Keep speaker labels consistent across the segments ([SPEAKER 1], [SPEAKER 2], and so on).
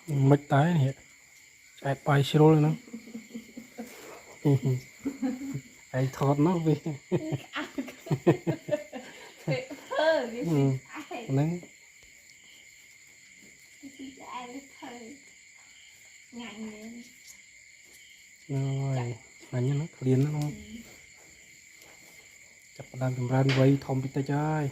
[SPEAKER 1] mất tái này chạy bay xô lên nó ai thọt nó vì nắng rồi anh nó liền nó không chặt đàn cầm ran vây thòng bị tay trái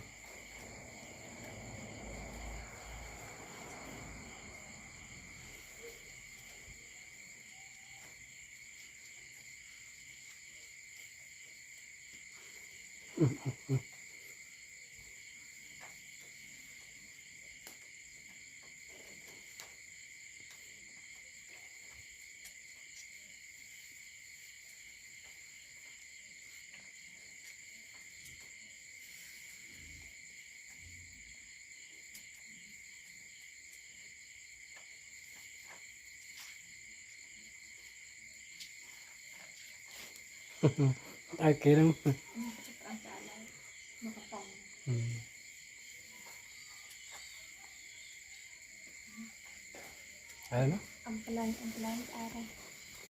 [SPEAKER 1] ai kêu đâu ai đó
[SPEAKER 2] âm lên ai đây